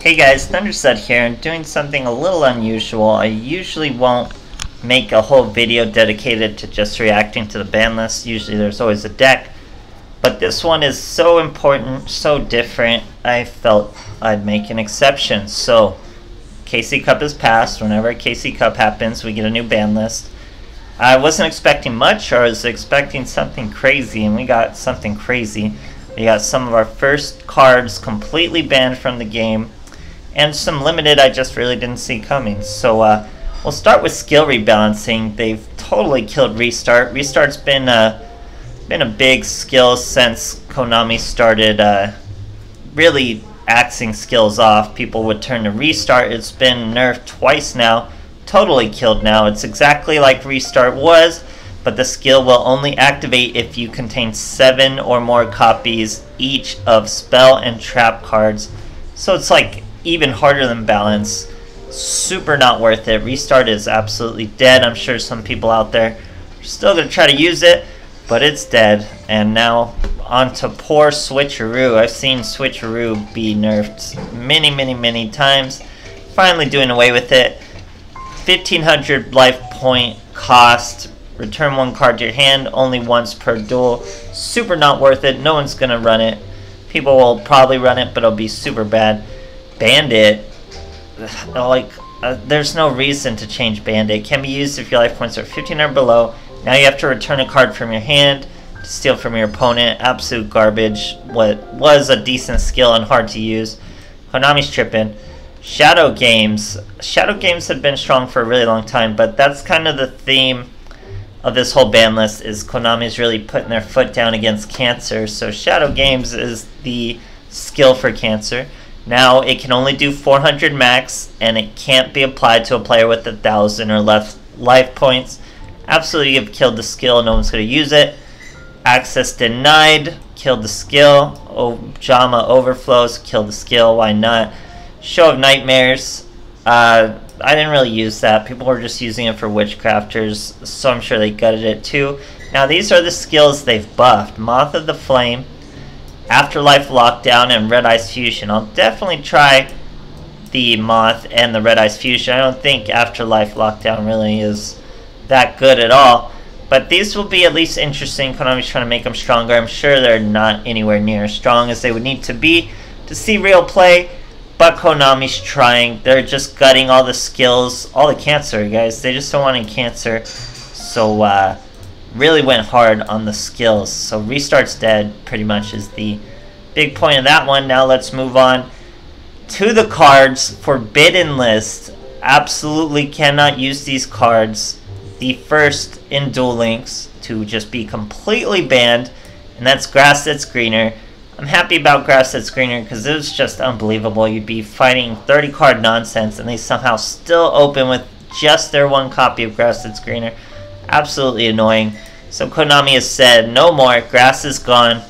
Hey guys, THUNDERSTUD here, and doing something a little unusual. I usually won't make a whole video dedicated to just reacting to the ban list. Usually there's always a deck. But this one is so important, so different, I felt I'd make an exception. So, KC Cup is passed. Whenever a KC Cup happens, we get a new ban list. I wasn't expecting much, or I was expecting something crazy, and we got something crazy. We got some of our first cards completely banned from the game, and some limited I just really didn't see coming. So we'll start with skill rebalancing. They've totally killed Restart. Restart's been a big skill since Konami started really axing skills off. People would turn to Restart. It's been nerfed twice now. Totally killed now. It's exactly like Restart was, but the skill will only activate if you contain 7 or more copies each of spell and trap cards. So it's like even harder than balance. Super not worth it. Restart is absolutely dead. I'm sure some people out there are still going to try to use it, but it's dead. And now on to poor Switcheroo. I've seen Switcheroo be nerfed many times. Finally doing away with it. 1500 life point cost. Return 1 card to your hand only once per duel. Super not worth it. No one's going to run it. People will probably run it, but it'll be super bad. Bandit, there's no reason to change Bandit. Can be used if your life points are 15 or below. Now you have to return a card from your hand to steal from your opponent. Absolute garbage. What was a decent skill and hard to use. Konami's tripping. Shadow Games. Shadow Games have been strong for a really long time, but that's kind of the theme of this whole ban list, is Konami's really putting their foot down against Cancer. So Shadow Games is the skill for Cancer. Now it can only do 400 max, and it can't be applied to a player with 1,000 or less life points. Absolutely have killed the skill. No one's going to use it. Access denied. Killed the skill. Ojama overflows. Killed the skill. Why not? Show of Nightmares. I didn't really use that. People were just using it for Witchcrafters, so I'm sure they gutted it too. Now these are the skills they've buffed. Moth of the Flame, Afterlife Lockdown, and Red Ice Fusion. I'll definitely try the Moth and the Red Ice Fusion. I don't think Afterlife Lockdown really is that good at all, but these will be at least interesting. Konami's trying to make them stronger. I'm sure they're not anywhere near as strong as they would need to be to see real play, but Konami's trying. They're just gutting all the skills, all the Cancer, guys. They just don't want any Cancer, so really went hard on the skills. So Restart's dead, pretty much, is the big point of that one. Now let's move on to the cards. Forbidden List. Absolutely cannot use these cards. The first in Duel Links to just be completely banned, and that's Grass That's Greener. I'm happy about Grass That's Greener because it was just unbelievable. You'd be fighting 30 card nonsense, and they somehow still open with just their 1 copy of Grass That's Greener. Absolutely annoying. So Konami has said no more. Grass is gone.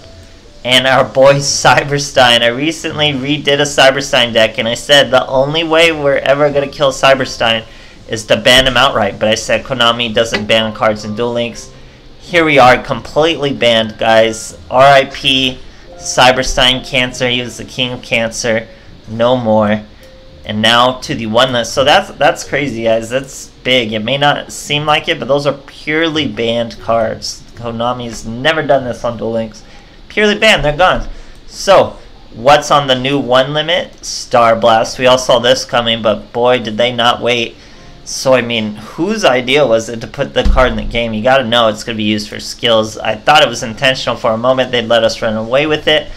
And our boy Cyberstein. I recently redid a Cyberstein deck, and I said the only way we're ever going to kill Cyberstein is to ban him outright. But I said Konami doesn't ban cards in Duel Links. Here we are, completely banned, guys. RIP Cyberstein Cancer. He was the king of Cancer. No more. And now to the 1 list. So that's crazy, guys. That's big. It may not seem like it, but those are purely banned cards. Konami's never done this on Duel Links. Purely banned. They're gone. So, what's on the new 1 limit? Star Blast. We all saw this coming, but boy, did they not wait. So, I mean, whose idea was it to put the card in the game? You gotta know it's gonna be used for skills. I thought it was intentional for a moment. They'd let us run away with it.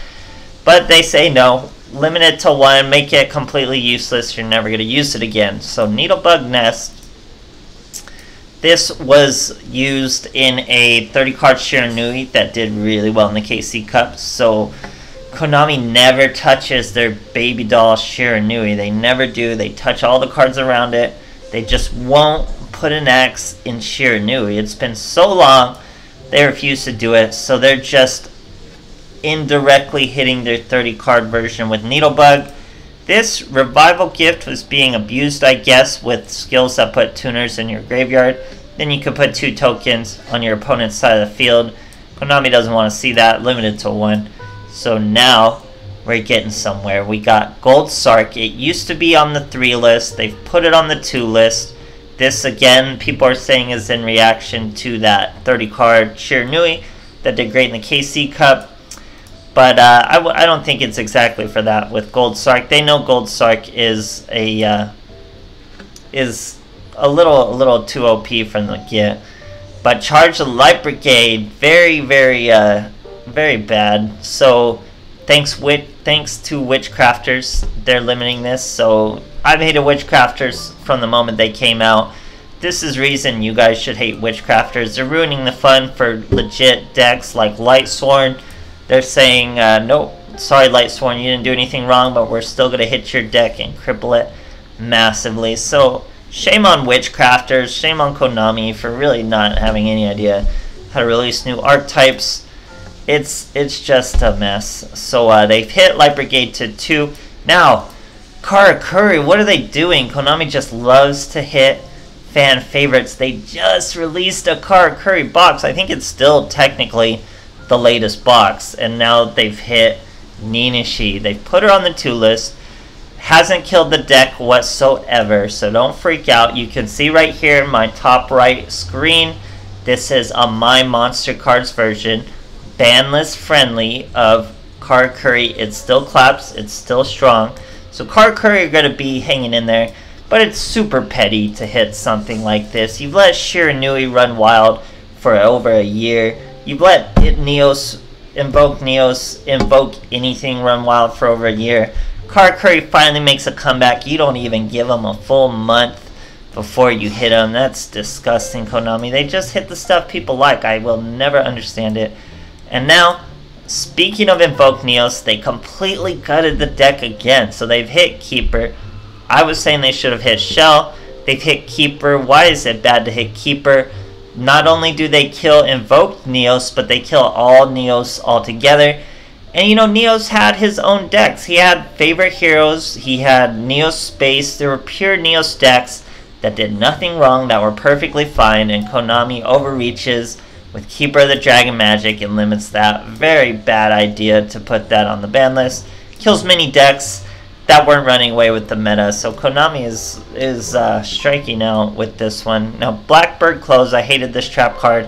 But they say no. Limit it to 1, make it completely useless. You're never going to use it again. So Needlebug Nest. This was used in a 30 card Shiranui that did really well in the KC Cup. So Konami never touches their baby doll Shiranui. They never do. They touch all the cards around it. They just won't put an X in Shiranui. It's been so long they refuse to do it. So they're just indirectly hitting their 30 card version with Needlebug. This revival gift was being abused, I guess, with skills that put tuners in your graveyard. Then you could put 2 tokens on your opponent's side of the field. Konami doesn't want to see that. Limited to 1. So now we're getting somewhere. We got Gold Sark. It used to be on the 3 list. They've put it on the 2 list. This, again, people are saying is in reaction to that 30-card Shiranui that did great in the KC Cup. But I don't think it's exactly for that with Gold Sark. They know Gold Sark is a little too OP from the get. But Charge the Light Brigade, very, very bad. So thanks to Witchcrafters, they're limiting this. So I've hated Witchcrafters from the moment they came out. This is reason you guys should hate Witchcrafters. They're ruining the fun for legit decks like Lightsworn. They're saying, nope, sorry Lightsworn, you didn't do anything wrong, but we're still going to hit your deck and cripple it massively. So shame on Witchcrafters, shame on Konami for really not having any idea how to release new archetypes. It's just a mess. So they've hit Light Brigade to 2. Now, Karakuri, what are they doing? Konami just loves to hit fan favorites. They just released a Karakuri box. I think it's still technically the latest box, and now they've hit Ninashi. They've put her on the 2 list. Hasn't killed the deck whatsoever, so don't freak out. You can see right here in my top right screen, this is a My Monster Cards version, banlist friendly of Karakuri. It still claps, it's still strong. So Karakuri are going to be hanging in there, but it's super petty to hit something like this. You've let Shiranui run wild for over a year. You've let Neos, invoke anything run wild for over a year. Karakuri finally makes a comeback. You don't even give him a full month before you hit him. That's disgusting, Konami. They just hit the stuff people like. I will never understand it. And now, speaking of Invoke Neos, they completely gutted the deck again. So they've hit Keeper. I was saying they should have hit Shell. They've hit Keeper. Why is it bad to hit Keeper? Not only do they kill Invoked Neos, but they kill all Neos altogether. And you know, Neos had his own decks. He had favorite heroes. He had Neos Space. There were pure Neos decks that did nothing wrong, that were perfectly fine. And Konami overreaches with Keeper of the Dragon Magic and limits that. Very bad idea to put that on the ban list. Kills many decks that weren't running away with the meta. So Konami is striking out with this one. Now, Blackbird Close, I hated this trap card.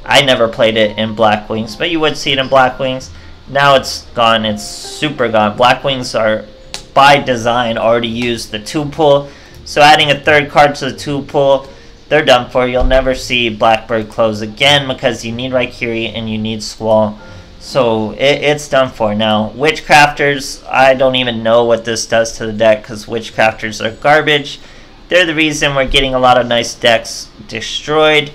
I never played it in Black Wings, but you would see it in Black Wings. Now it's gone, it's super gone. Black Wings are, by design, already used the 2 pool. So adding a 3rd card to the 2 pool, they're done for. You'll never see Blackbird Close again because you need Raikiri and you need Squall. So it's done for now. Witchcrafters, I don't even know what this does to the deck because Witchcrafters are garbage. They're the reason we're getting a lot of nice decks destroyed.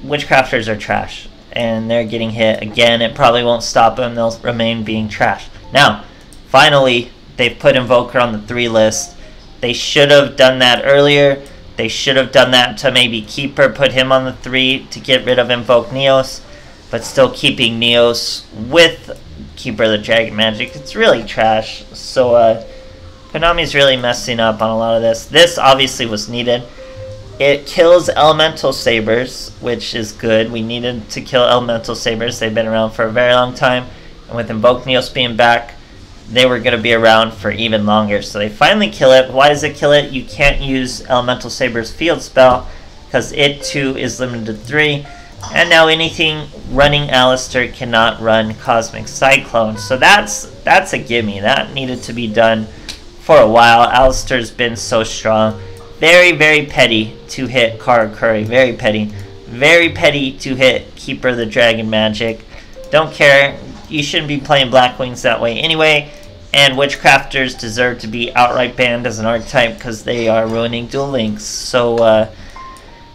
Witchcrafters are trash, and they're getting hit again. It probably won't stop them. They'll remain being trash. Now, finally, they've put Invoker on the 3 list. They should have done that earlier. They should have done that to maybe Keeper, put him on the 3 to get rid of Invoke Neos, but still keeping Neos with Keeper of the Dragon Magic. It's really trash. So Konami's really messing up on a lot of this. This obviously was needed. It kills Elemental Sabers, which is good. We needed to kill Elemental Sabers. They've been around for a very long time. And with Invoke Neos being back, they were going to be around for even longer. So they finally kill it. Why does it kill it? You can't use Elemental Saber's field spell because it too is limited to 3. And now anything running Alistair cannot run Cosmic Cyclone. So that's a gimme. That needed to be done for a while. Alistair's been so strong. Very, very petty to hit Karakuri. Very petty. Very petty to hit Keeper of the Dragon Magic. Don't care. You shouldn't be playing Black Wings that way anyway. And Witchcrafters deserve to be outright banned as an archetype because they are ruining Duel Links. So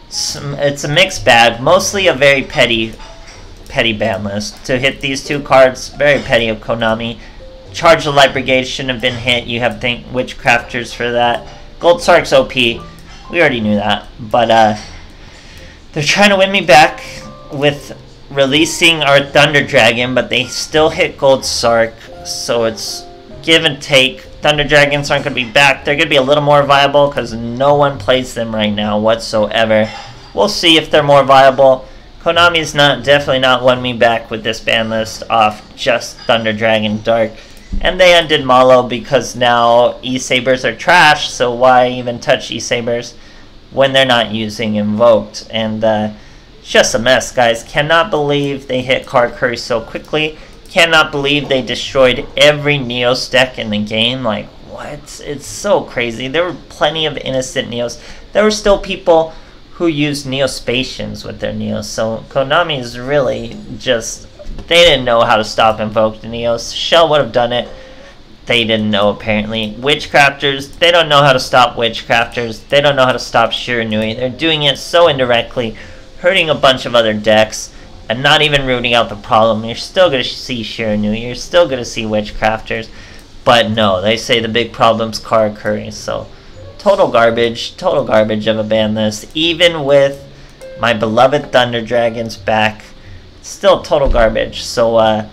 it's a mixed bag. Mostly a very petty ban list. To hit these 2 cards, very petty of Konami. Charge the Light Brigade shouldn't have been hit. You have to thank Witchcrafters for that. Gold Sark's OP. We already knew that. But they're trying to win me back with releasing our Thunder Dragon, but they still hit Gold Sark. So it's give and take. Thunder Dragons aren't going to be back. They're going to be a little more viable because no one plays them right now whatsoever. We'll see if they're more viable. Konami's definitely not won me back with this ban list off just Thunder Dragon Dark. And they undid Malo because now E-Sabers are trash, so why even touch E-Sabers when they're not using Invoked? And it's just a mess, guys. Cannot believe they hit Card Curry so quickly. Cannot believe they destroyed every Neos deck in the game. Like, what? It's so crazy. There were plenty of innocent Neos. There were still people who used Neospatians with their Neos. So Konami is really just... They didn't know how to stop Invoked Neos. Shell would have done it. They didn't know, apparently. Witchcrafters, they don't know how to stop Witchcrafters. They don't know how to stop Shiranui. They're doing it so indirectly, hurting a bunch of other decks, and not even rooting out the problem. You're still going to see Shiranui. You're still going to see Witchcrafters. But no, they say the big problem's Card Curry. So, total garbage of a ban list. Even with my beloved Thunder Dragons back, still total garbage. So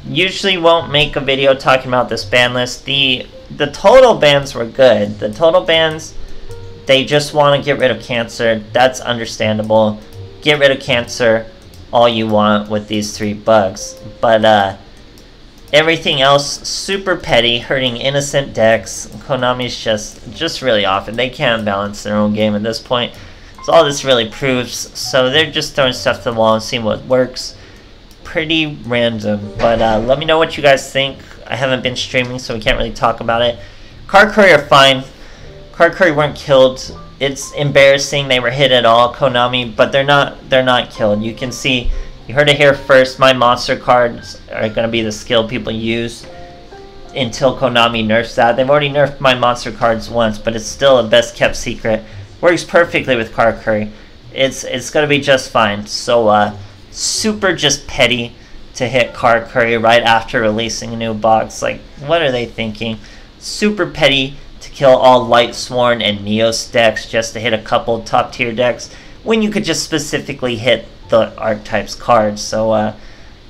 usually won't make a video talking about this ban list. The total bans were good. The total bans, they just want to get rid of Cancer. That's understandable. Get rid of Cancer all you want with these 3 bugs. But everything else super petty, hurting innocent decks. Konami's just really off, and they can't balance their own game at this point. So all this really proves. So they're just throwing stuff to the wall and seeing what works. Pretty random. But let me know what you guys think. I haven't been streaming, so we can't really talk about it. Card Curry are fine. Card Curry weren't killed. It's embarrassing they were hit at all, Konami, but they're not killed. You can see, you heard it here first. My monster cards are going to be the skill people use until Konami nerfs that. They've already nerfed my monster cards once, but it's still a best kept secret. Works perfectly with Card Curry. It's gonna be just fine. So super just petty to hit Card Curry right after releasing a new box. Like, what are they thinking? Super petty to kill all Lightsworn and Neos decks just to hit a couple top tier decks when you could just specifically hit the archetypes cards. So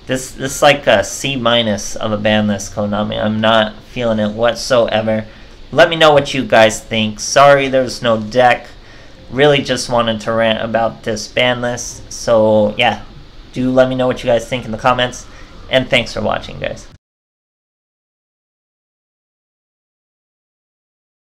this is like a C- of a ban list, Konami. I'm not feeling it whatsoever. Let me know what you guys think. Sorry there's no deck. Really just wanted to rant about this ban list. So yeah, do let me know what you guys think in the comments. And thanks for watching, guys.